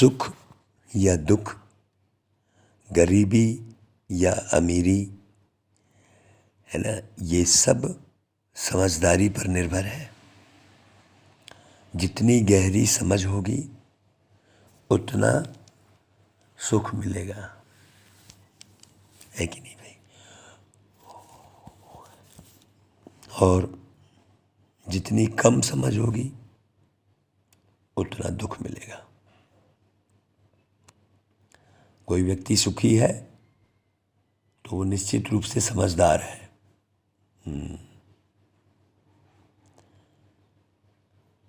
सुख या दुख, गरीबी या अमीरी, है ना, ये सब समझदारी पर निर्भर है। जितनी गहरी समझ होगी उतना सुख मिलेगा, है कि नहीं भाई? और जितनी कम समझ होगी उतना दुख मिलेगा। कोई व्यक्ति सुखी है तो वो निश्चित रूप से समझदार है।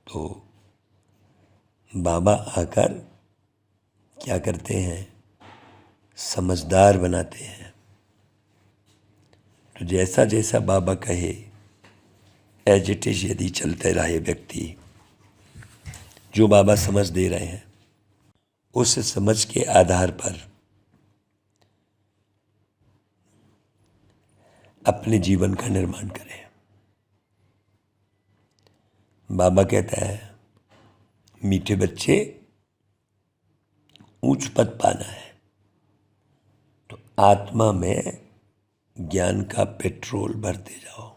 तो बाबा आकर क्या करते हैं? समझदार बनाते हैं। तो जैसा जैसा बाबा कहे एज इट इज यदि चलते रहे व्यक्ति, जो बाबा समझ दे रहे हैं उस समझ के आधार पर अपने जीवन का निर्माण करें। बाबा कहता है मीठे बच्चे, ऊंच पद पाना है तो आत्मा में ज्ञान का पेट्रोल भरते जाओ।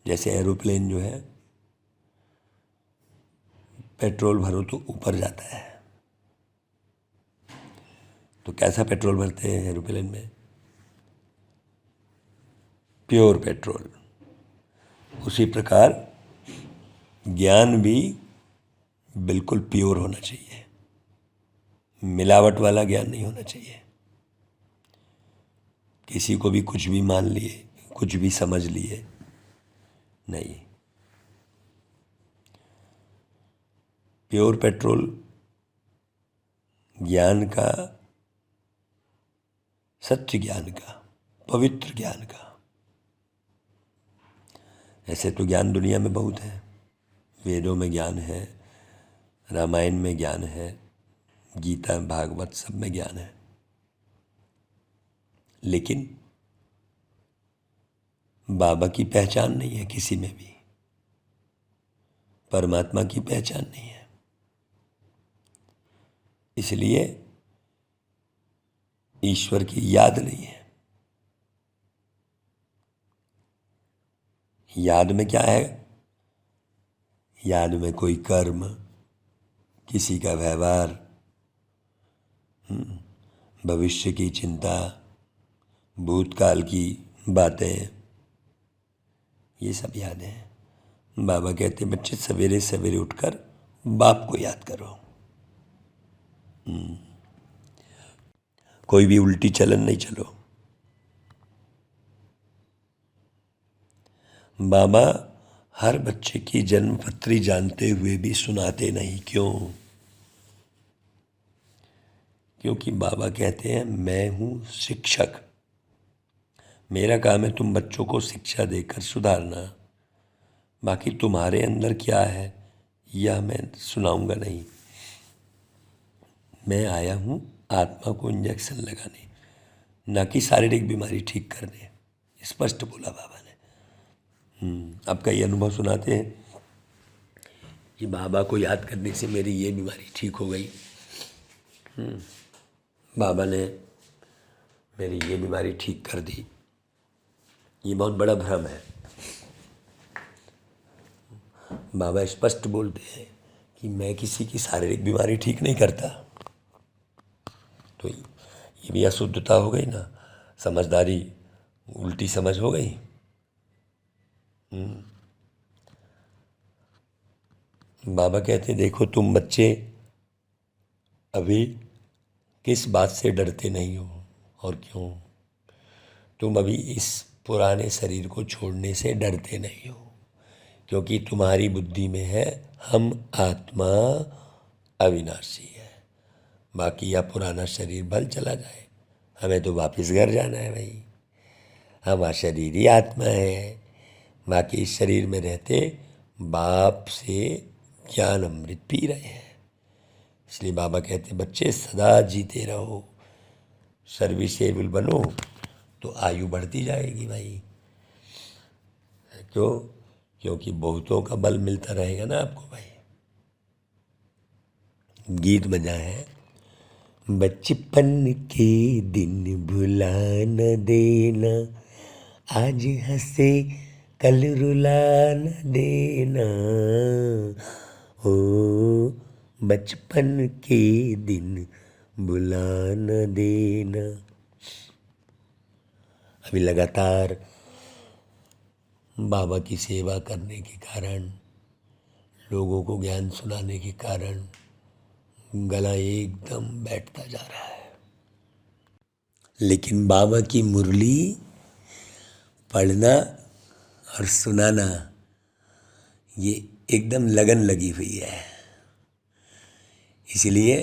जैसे एरोप्लेन जो है, पेट्रोल भरो तो ऊपर जाता है। तो कैसा पेट्रोल भरते हैं एरोप्लेन में? Pure petrol. उसी प्रकार ज्ञान भी बिल्कुल प्योर होना चाहिए, मिलावट वाला ज्ञान नहीं होना चाहिए। किसी को भी कुछ भी मान लिए, कुछ भी समझ लिए, नहीं। प्योर पेट्रोल ज्ञान का, सत्य ज्ञान का, पवित्र ज्ञान का। ऐसे तो ज्ञान दुनिया में बहुत है, वेदों में ज्ञान है, रामायण में ज्ञान है, गीता भागवत सब में ज्ञान है, लेकिन बाबा की पहचान नहीं है किसी में भी, परमात्मा की पहचान नहीं है। इसलिए ईश्वर की याद नहीं है। याद में क्या है? याद में कोई कर्म, किसी का व्यवहार, भविष्य की चिंता, भूतकाल की बातें, ये सब याद है। बाबा कहते बच्चे सवेरे सवेरे उठकर बाप को याद करो। कोई भी उल्टी चलन नहीं चलो। बाबा हर बच्चे की जन्म पत्री जानते हुए भी सुनाते नहीं। क्यों? क्योंकि बाबा कहते हैं मैं हूँ शिक्षक, मेरा काम है तुम बच्चों को शिक्षा देकर सुधारना। बाकी तुम्हारे अंदर क्या है यह मैं सुनाऊंगा नहीं। मैं आया हूँ आत्मा को इंजेक्शन लगाने, ना कि शारीरिक बीमारी ठीक करने। स्पष्ट बोला बाबा ने। अब कई अनुभव सुनाते हैं कि बाबा को याद करने से मेरी ये बीमारी ठीक हो गई, बाबा ने मेरी ये बीमारी ठीक कर दी। ये बहुत बड़ा भ्रम है। बाबा स्पष्ट बोलते हैं कि मैं किसी की शारीरिक बीमारी ठीक नहीं करता। तो ये भी अशुद्धता हो गई ना, समझदारी उल्टी समझ हो गई। बाबा कहते देखो तुम बच्चे अभी किस बात से डरते नहीं हो और क्यों? तुम अभी इस पुराने शरीर को छोड़ने से डरते नहीं हो, क्योंकि तुम्हारी बुद्धि में है हम आत्मा अविनाशी है। बाकी यह पुराना शरीर भल चला जाए, हमें तो वापस घर जाना है भाई। हमारा शरीर ही आत्मा है। बाकी इस शरीर में रहते बाप से ज्ञान अमृत पी रहे हैं। इसलिए बाबा कहते बच्चे सदा जीते रहो, सर्विसेबल बनो तो आयु बढ़ती जाएगी भाई। क्यों? क्योंकि बहुतों का बल मिलता रहेगा ना आपको भाई। गीत बजा है, बचपन के दिन भुला न देना, आज हंसे कल रुला न देना, ओ बचपन के दिन भुला न देना। अभी लगातार बाबा की सेवा करने के कारण, लोगों को ज्ञान सुनाने के कारण गला एकदम बैठता जा रहा है। लेकिन बाबा की मुरली पढ़ना और सुनाना ये एकदम लगन लगी हुई है। इसलिए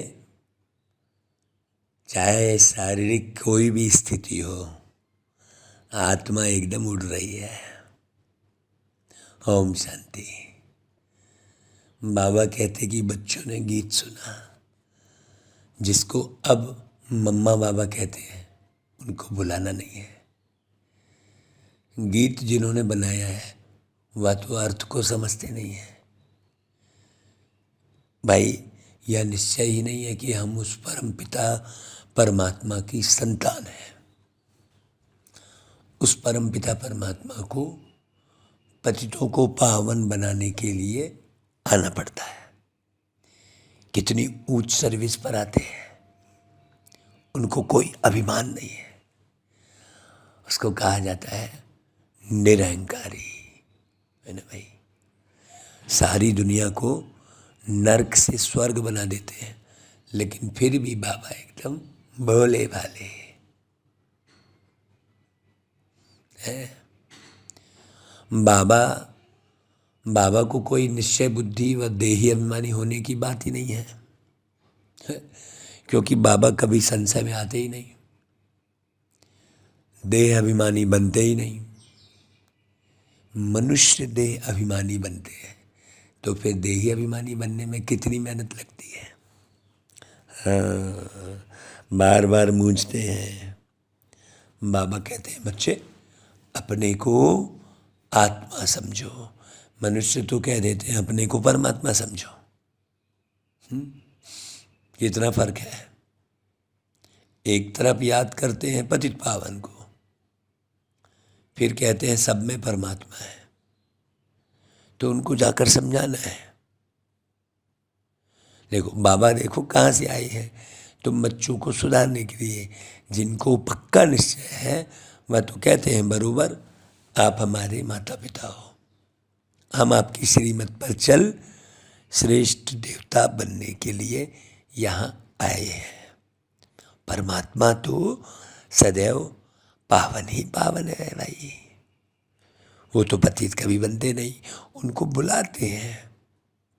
चाहे शारीरिक कोई भी स्थिति हो, आत्मा एकदम उड़ रही है। ओम शांति। बाबा कहते कि बच्चों ने गीत सुना, जिसको अब मम्मा बाबा कहते हैं, उनको भुलाना नहीं है। गीत जिन्होंने बनाया है वह तो अर्थ को समझते नहीं है भाई। यह निश्चय ही नहीं है कि हम उस परम पिता परमात्मा की संतान हैं। उस परम पिता परमात्मा को पतितों को पावन बनाने के लिए आना पड़ता है। कितनी ऊंच सर्विस पर आते हैं, उनको कोई अभिमान नहीं है। उसको कहा जाता है निरहंकारी, है ना भाई। सारी दुनिया को नर्क से स्वर्ग बना देते हैं, लेकिन फिर भी बाबा एकदम भोले भाले है। बाबा को कोई निश्चय बुद्धि व देही अभिमानी होने की बात ही नहीं है, क्योंकि बाबा कभी संशय में आते ही नहीं, देह अभिमानी बनते ही नहीं। मनुष्य देह अभिमानी बनते हैं, तो फिर देही अभिमानी बनने में कितनी मेहनत लगती है। हाँ, बार बार मूंझते हैं। बाबा कहते हैं बच्चे अपने को आत्मा समझो। मनुष्य तो कह देते हैं अपने को परमात्मा समझो। कितना फर्क है। एक तरफ याद करते हैं पतित पावन को, फिर कहते हैं सब में परमात्मा है। तो उनको जाकर समझाना है। देखो बाबा देखो कहाँ से आए हैं, तुम बच्चों को सुधारने के लिए। जिनको पक्का निश्चय है वह तो कहते हैं बरोबर आप हमारे माता पिता हो, हम आपकी श्रीमत पर चल श्रेष्ठ देवता बनने के लिए यहाँ आए हैं। परमात्मा तो सदैव पावन ही पावन है भाई। वो तो पतित कभी बनते नहीं, उनको बुलाते हैं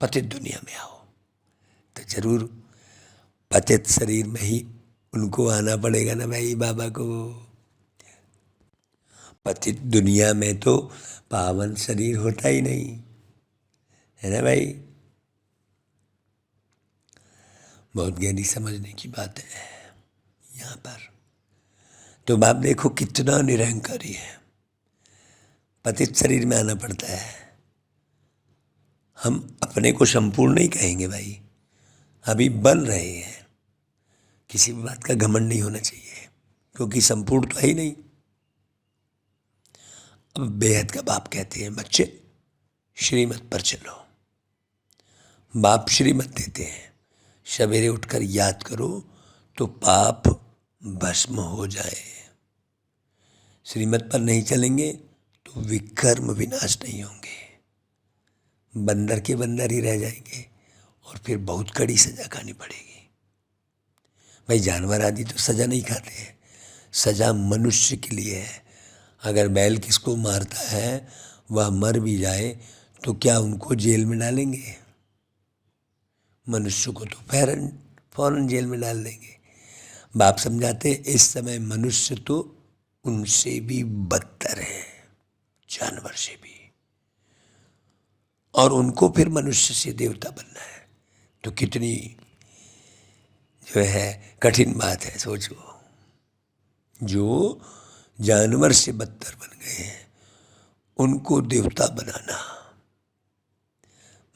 पतित दुनिया में आओ, तो जरूर पतित शरीर में ही उनको आना पड़ेगा ना भाई। बाबा को पतित दुनिया में तो पावन शरीर होता ही नहीं, है ना भाई। बहुत गहरी समझने की बात है यहाँ पर। तो बाप देखो कितना निरंकारी है, पतित शरीर में आना पड़ता है। हम अपने को संपूर्ण नहीं कहेंगे भाई, अभी बन रहे हैं। किसी भी बात का घमंड नहीं होना चाहिए, क्योंकि संपूर्ण तो है ही नहीं। अब बेहद का बाप कहते हैं बच्चे श्रीमत पर चलो। बाप श्रीमत देते हैं, सवेरे उठकर याद करो तो पाप भस्म हो जाए। श्रीमत पर नहीं चलेंगे तो विकर्म विनाश नहीं होंगे, बंदर के बंदर ही रह जाएंगे और फिर बहुत कड़ी सजा खानी पड़ेगी। भाई जानवर आदि तो सजा नहीं खाते हैं, सजा मनुष्य के लिए है। अगर बैल किसको मारता है वह मर भी जाए तो क्या उनको जेल में डालेंगे? मनुष्य को तो फौरन जेल में डाल देंगे। बाप समझाते इस समय मनुष्य तो उनसे भी बदतर है, जानवर से भी, और उनको फिर मनुष्य से देवता बनना है तो कितनी जो है कठिन बात है। सोचो, जो जानवर से बदतर बन गए हैं उनको देवता बनाना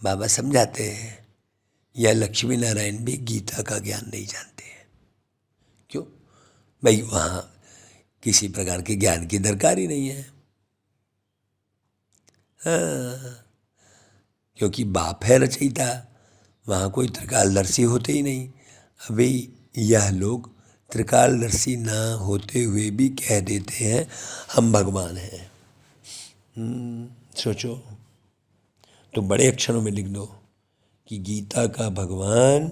बाबा समझाते हैं, या लक्ष्मी नारायण भी गीता का ज्ञान नहीं जानते हैं। क्यों भाई? वहाँ किसी प्रकार के ज्ञान की दरकार ही नहीं है। हाँ, क्योंकि बाप है रचयिता, वहाँ कोई त्रिकालदर्शी होते ही नहीं। अभी यह लोग त्रिकालदर्शी ना होते हुए भी कह देते हैं हम भगवान हैं। सोचो, तो बड़े अक्षरों में लिख दो कि गीता का भगवान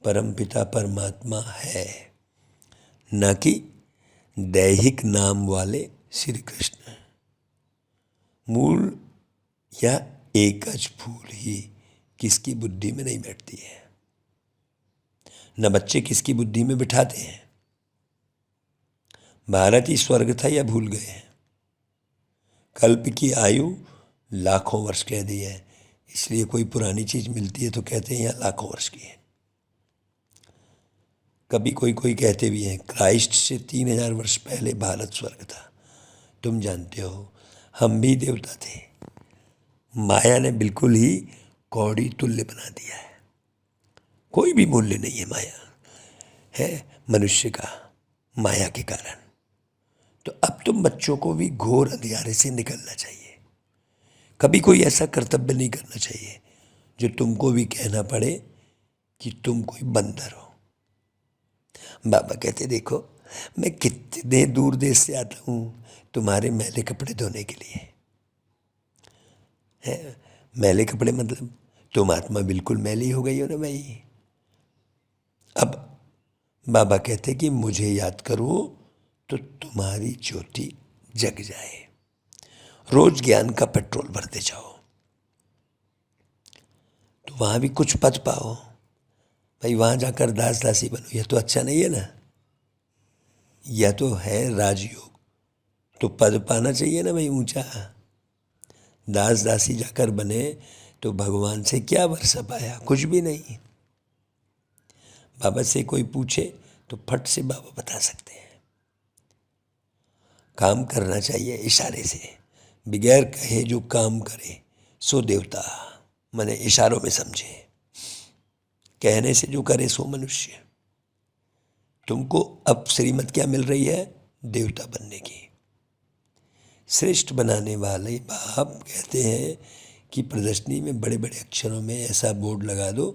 परमपिता परमात्मा है, न कि दैहिक नाम वाले श्री कृष्ण। मूल या एकज फूल ही किसकी बुद्धि में नहीं बैठती है, न बच्चे किसकी बुद्धि में बिठाते हैं। भारत ही स्वर्ग था या भूल गए हैं? कल्प की आयु लाखों वर्ष कह दी है, इसलिए कोई पुरानी चीज मिलती है तो कहते हैं यह लाखों वर्ष की है। कभी कोई कहते भी हैं क्राइस्ट से 3000 वर्ष पहले भारत स्वर्ग था। तुम जानते हो हम भी देवता थे, माया ने बिल्कुल ही कौड़ी तुल्य बना दिया है। कोई भी मूल्य नहीं है माया है मनुष्य का, माया के कारण। तो अब तुम बच्चों को भी घोर अंधियारे से निकलना चाहिए। कभी कोई ऐसा कर्तव्य नहीं करना चाहिए जो तुमको भी कहना पड़े कि तुम कोई बंदर हो। बाबा कहते देखो मैं कितने दूर देश से आता हूँ तुम्हारे मैले कपड़े धोने के लिए। है मैले कपड़े मतलब तुम आत्मा बिल्कुल मैली हो गई हो ना भाई। अब बाबा कहते कि मुझे याद करो तो तुम्हारी ज्योति जग जाए। रोज ज्ञान का पेट्रोल भरते जाओ तो वहां भी कुछ पद पाओ। भाई वहां जाकर दास दासी बनो, यह तो अच्छा नहीं है ना। यह तो है राजयोग, तो पद पाना चाहिए ना भाई ऊंचा। दास दासी जाकर बने तो भगवान से क्या वर्षा पाया? कुछ भी नहीं। बाबा से कोई पूछे तो फट से बाबा बता सकते हैं। काम करना चाहिए इशारे से, बगैर कहे जो काम करे सो देवता, माने इशारों में समझे। कहने से जो करे सो मनुष्य। तुमको अब श्रीमत क्या मिल रही है? देवता बनने की। श्रेष्ठ बनाने वाले बाप कहते हैं कि प्रदर्शनी में बड़े बड़े अक्षरों में ऐसा बोर्ड लगा दो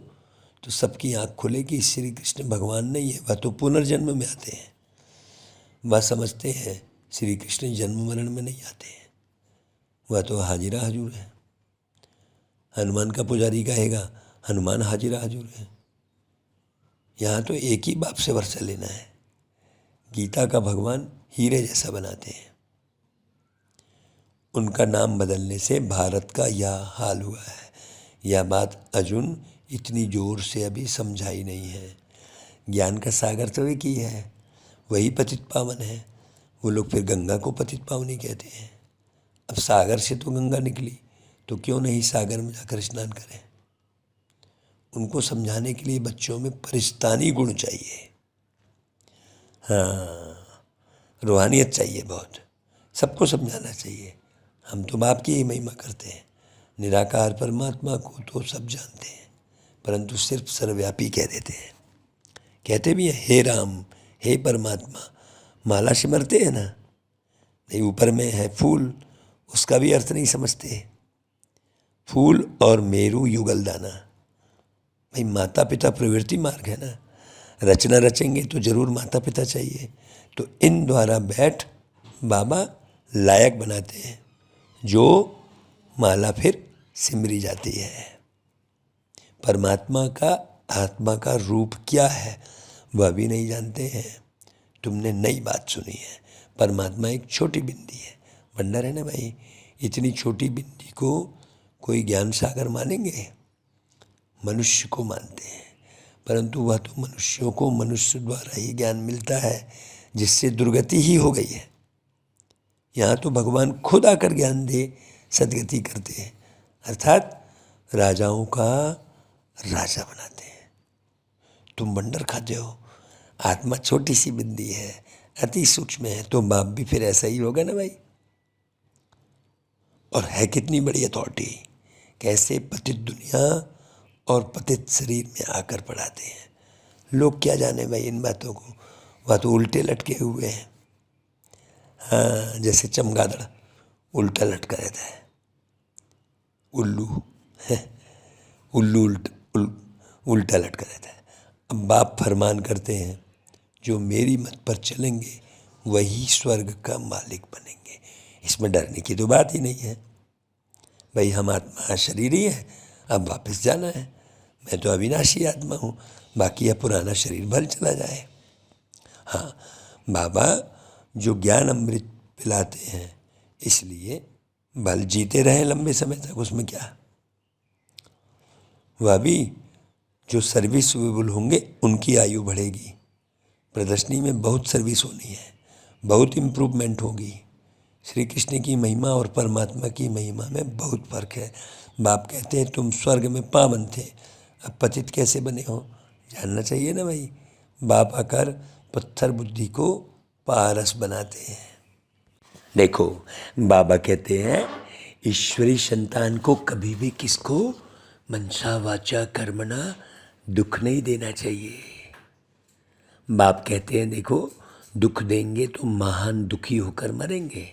तो सबकी आंख खुले कि श्री कृष्ण भगवान नहीं है, वह तो पुनर्जन्म में आते हैं। वह समझते हैं श्री कृष्ण जन्म मरण में नहीं आते हैं, वह तो हाजिरा हजूर है। हनुमान का पुजारी कहेगा हनुमान हाजिरा हजूर है। यहाँ तो एक ही बाप से वर्षा लेना है। गीता का भगवान हीरे जैसा बनाते हैं। उनका नाम बदलने से भारत का यह हाल हुआ है। यह बात अर्जुन इतनी जोर से अभी समझाई नहीं है। ज्ञान का सागर तो एक ही है, वही पतित पावन है। वो लोग फिर गंगा को पतित पावनी कहते हैं। अब सागर से तो गंगा निकली, तो क्यों नहीं सागर में जाकर स्नान करें? उनको समझाने के लिए बच्चों में परिस्तानी गुण चाहिए। हाँ, रूहानियत चाहिए बहुत। सबको समझाना चाहिए। हम तो बाप की ही महिमा करते हैं। निराकार परमात्मा को तो सब जानते हैं, परंतु सिर्फ सर्वव्यापी कह देते हैं। कहते भी हैं हे राम, हे परमात्मा। माला सिमरते हैं ना, नहीं ऊपर में है फूल, उसका भी अर्थ नहीं समझते। फूल और मेरू युगल दाना। भाई माता पिता प्रवृत्ति मार्ग है ना, रचना रचेंगे तो जरूर माता पिता चाहिए। तो इन द्वारा बैठ बाबा लायक बनाते हैं, जो माला फिर सिमरी जाती है। परमात्मा का आत्मा का रूप क्या है वह भी नहीं जानते हैं। तुमने नई बात सुनी है। परमात्मा एक छोटी बिंदी है। वंडर है ना भाई, इतनी छोटी बिंदी को कोई ज्ञान सागर मानेंगे? मनुष्य को मानते हैं, परंतु वह तो मनुष्यों को मनुष्य द्वारा ही ज्ञान मिलता है, जिससे दुर्गति ही हो गई है। यहाँ तो भगवान खुद आकर ज्ञान दे सदगति करते हैं, अर्थात राजाओं का राजा बनाते हैं। तुम बंडर खाते हो, आत्मा छोटी सी बिंदी है, अति सूक्ष्म है, तो बाप भी फिर ऐसा ही होगा ना भाई। और है कितनी बड़ी अथॉरिटी कैसे पतित दुनिया और पतित शरीर में आकर पढ़ाते हैं। लोग क्या जाने भाई इन बातों को, वह तो उल्टे लटके हुए हैं। हाँ, जैसे चमगादड़ उल्टा लटका रहता है, उल्लू उल्लू उल्टा लटका रहता है। अब बाप फरमान करते हैं, जो मेरी मत पर चलेंगे वही स्वर्ग का मालिक बनेंगे। इसमें डरने की तो बात ही नहीं है भाई, हम आत्मा शरीर ही है, अब वापस जाना है। मैं तो अविनाशी आत्मा हूँ, बाकी यह पुराना शरीर भल चला जाए। हाँ, बाबा जो ज्ञान अमृत पिलाते हैं, इसलिए भल जीते रहें लंबे समय तक, उसमें क्या। वह भी जो सर्विस विबुल होंगे उनकी आयु बढ़ेगी। प्रदर्शनी में बहुत सर्विस होनी है, बहुत इम्प्रूवमेंट होगी। श्री कृष्ण की महिमा और परमात्मा की महिमा में बहुत फर्क है। बाप कहते हैं तुम स्वर्ग में पावन थे, अब पतित कैसे बने हो, जानना चाहिए ना भाई। बाप आकर पत्थर बुद्धि को पारस बनाते हैं। देखो, बाबा कहते हैं ईश्वरी संतान को कभी भी किसको मनसा वाचा कर्मणा दुख नहीं देना चाहिए। बाप कहते हैं देखो, दुख देंगे तो महान दुखी होकर मरेंगे।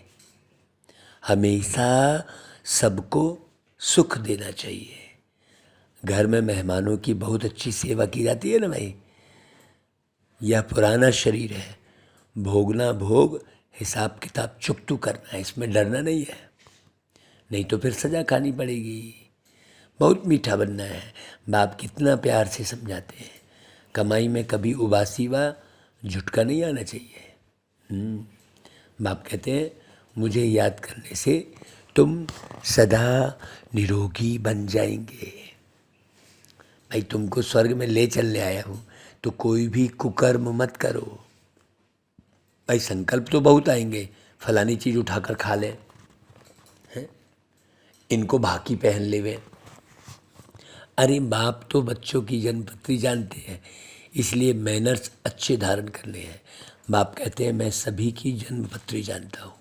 हमेशा सबको सुख देना चाहिए। घर में मेहमानों की बहुत अच्छी सेवा की जाती है ना भाई। यह पुराना शरीर है, भोगना भोग, हिसाब किताब चुकतू करना है, इसमें डरना नहीं है, नहीं तो फिर सज़ा खानी पड़ेगी। बहुत मीठा बनना है। बाप कितना प्यार से समझाते हैं, कमाई में कभी उबासी व झुटका नहीं आना चाहिए। बाप कहते हैं मुझे याद करने से तुम सदा निरोगी बन जाएंगे। भाई तुमको स्वर्ग में ले चलने आया हूँ, तो कोई भी कुकर्म मत करो। भाई संकल्प तो बहुत आएंगे, फलानी चीज़ उठाकर खा ले, इनको भाकी पहन लेवे। अरे बाप तो बच्चों की जन्मपत्री जानते हैं, इसलिए मैनर्स अच्छे धारण करने हैं। बाप कहते हैं मैं सभी की जन्मपत्री जानता हूँ,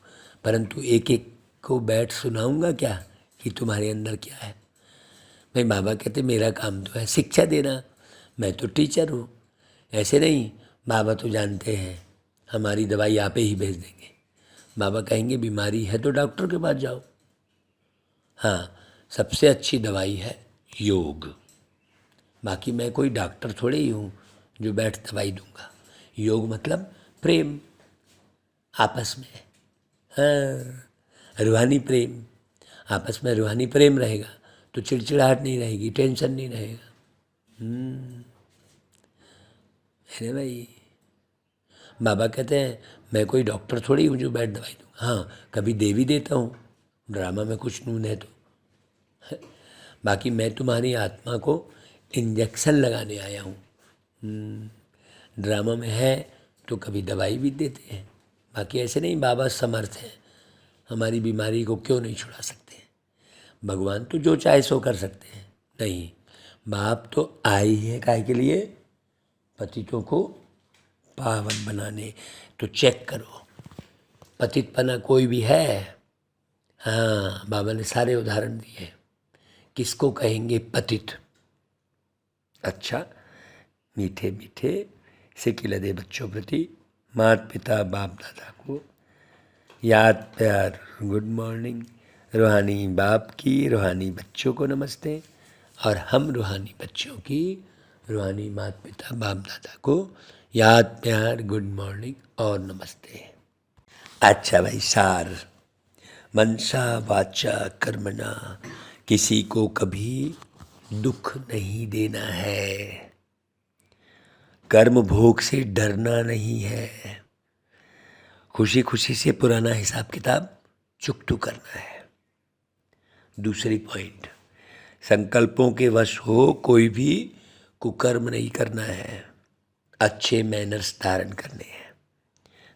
परंतु एक एक को बैठ सुनाऊंगा क्या कि तुम्हारे अंदर क्या है। भाई बाबा कहते मेरा काम तो है शिक्षा देना, मैं तो टीचर हूँ। ऐसे नहीं, बाबा तो जानते हैं हमारी दवाई आप ही भेज देंगे। बाबा कहेंगे बीमारी है तो डॉक्टर के पास जाओ। हाँ, सबसे अच्छी दवाई है योग। बाकी मैं कोई डॉक्टर थोड़े ही हूँ जो बैठ दवाई दूंगा। योग मतलब प्रेम आपस में, हाँ, रूहानी प्रेम। आपस में रूहानी प्रेम रहेगा तो चिड़चिड़ाहट नहीं रहेगी, टेंशन नहीं रहेगा। है ना भाई। बाबा कहते हैं मैं कोई डॉक्टर थोड़ी हूँ जो बैठ दवाई दूँगा। हाँ, कभी दे भी देता हूँ, ड्रामा में कुछ नून है तो। बाकी मैं तुम्हारी आत्मा को इंजेक्शन लगाने आया हूँ। ड्रामा में है तो कभी दवाई भी देते हैं। बाकी ऐसे नहीं, बाबा समर्थ हैं, हमारी बीमारी को क्यों नहीं छुड़ा सकते। भगवान तो जो चाहे सो कर सकते हैं। नहीं, बाप तो आए ही हैं काहे के लिए, पतितों को पावन बनाने। तो चेक करो पतितपना कोई भी है। हाँ, बाबा ने सारे उदाहरण दिए। किसको कहेंगे पतित। अच्छा, मीठे मीठे सिकिलदे बच्चों प्रति माता पिता बाप दादा को याद प्यार गुड मॉर्निंग। रूहानी बाप की रूहानी बच्चों को नमस्ते, और हम रूहानी बच्चों की रूहानी माता पिता बाप दादा को याद प्यार गुड मॉर्निंग और नमस्ते। अच्छा भाई, सार मनसा वाचा कर्मणा, किसी को कभी दुख नहीं देना है, कर्म भोग से डरना नहीं है, खुशी खुशी से पुराना हिसाब किताब चुकतू करना है। दूसरी पॉइंट, संकल्पों के वश हो कोई भी कुकर्म नहीं करना है, अच्छे मैनर्स धारण करने हैं।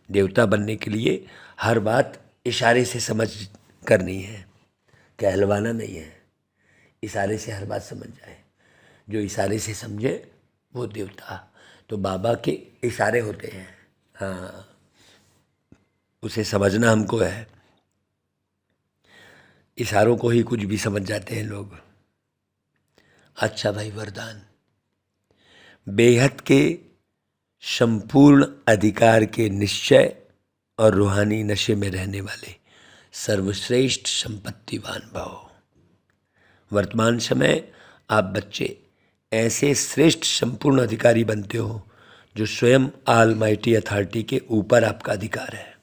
देवता बनने के लिए हर बात इशारे से समझ करनी है, कहलवाना नहीं है। इशारे से हर बात समझ जाए, जो इशारे से समझे वो देवता। तो बाबा के इशारे होते हैं, हाँ, उसे समझना हमको है। इशारों को ही कुछ भी समझ जाते हैं लोग। अच्छा भाई, वरदान। बेहद के संपूर्ण अधिकार के निश्चय और रूहानी नशे में रहने वाले सर्वश्रेष्ठ संपत्तिवान भव। वर्तमान समय आप बच्चे ऐसे श्रेष्ठ संपूर्ण अधिकारी बनते हो जो स्वयं ऑलमाइटी अथॉरिटी के ऊपर आपका अधिकार है।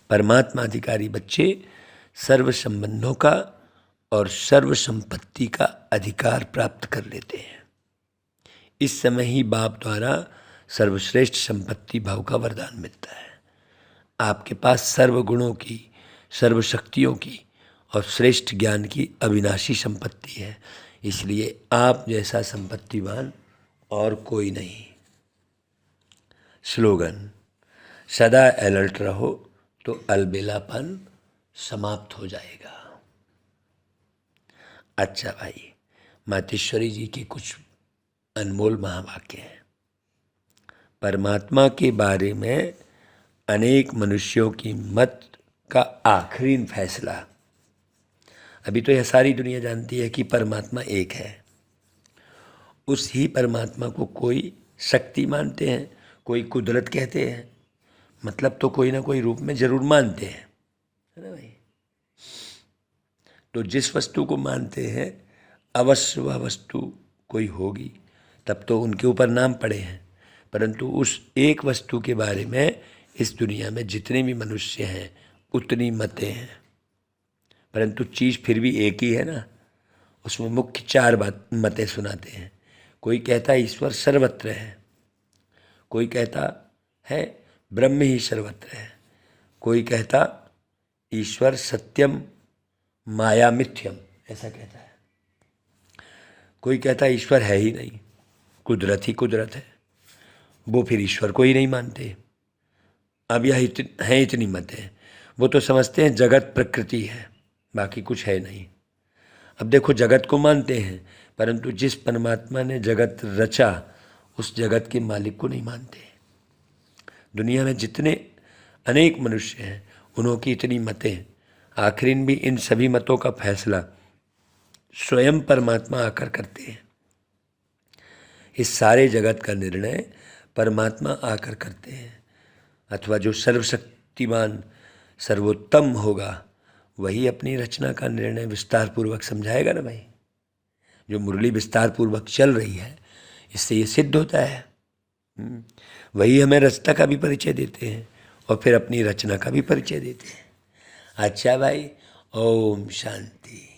परमात्मा अधिकारी बच्चे सर्व संबंधों का और सर्व संपत्ति का अधिकार प्राप्त कर लेते हैं। इस समय ही बाप द्वारा सर्वश्रेष्ठ संपत्ति भाव का वरदान मिलता है। आपके पास सर्व गुणों की, सर्व शक्तियों की और श्रेष्ठ ज्ञान की अविनाशी संपत्ति है, इसलिए आप जैसा संपत्तिवान और कोई नहीं। स्लोगन: सदा अलर्ट रहो तो अलबेलापन समाप्त हो जाएगा। अच्छा भाई, मातेश्वरी जी के कुछ अनमोल महावाक्य हैं। परमात्मा के बारे में अनेक मनुष्यों की मत का आखिरी फैसला। अभी तो यह सारी दुनिया जानती है कि परमात्मा एक है। उस ही परमात्मा को कोई शक्ति मानते हैं, कोई कुदरत कहते हैं, मतलब तो कोई ना कोई रूप में जरूर मानते हैं, है ना भाई। तो जिस वस्तु को मानते हैं अवश्य वह वस्तु कोई होगी, तब तो उनके ऊपर नाम पड़े हैं। परंतु उस एक वस्तु के बारे में इस दुनिया में जितने भी मनुष्य हैं उतनी मतें हैं, परंतु चीज़ फिर भी एक ही है ना। उसमें मुख्य चार मतें सुनाते हैं। कोई कहता है ईश्वर सर्वत्र है, कोई कहता है ब्रह्म ही सर्वत्र है, कोई कहता ईश्वर सत्यम माया मिथ्यम, ऐसा कहता है, कोई कहता ईश्वर है ही नहीं, कुदरत ही कुदरत है। वो फिर ईश्वर को ही नहीं मानते। अब यह हैं इतनी मतें। वो तो समझते हैं जगत प्रकृति है, बाकी कुछ है नहीं। अब देखो, जगत को मानते हैं, परंतु जिस परमात्मा ने जगत रचा उस जगत के मालिक को नहीं मानते। दुनिया में जितने अनेक मनुष्य हैं उन्हों की इतनी मतें, आखिरीन भी इन सभी मतों का फैसला स्वयं परमात्मा आकर करते हैं। इस सारे जगत का निर्णय परमात्मा आकर करते हैं, अथवा जो सर्वशक्तिमान सर्वोत्तम होगा वही अपनी रचना का निर्णय विस्तार पूर्वक समझाएगा ना भाई। जो मुरली विस्तार पूर्वक चल रही है, इससे ये सिद्ध होता है। वही हमें रचना का भी परिचय देते हैं और फिर अपनी रचना का भी परिचय देते हैं। अच्छा भाई, ओम शांति।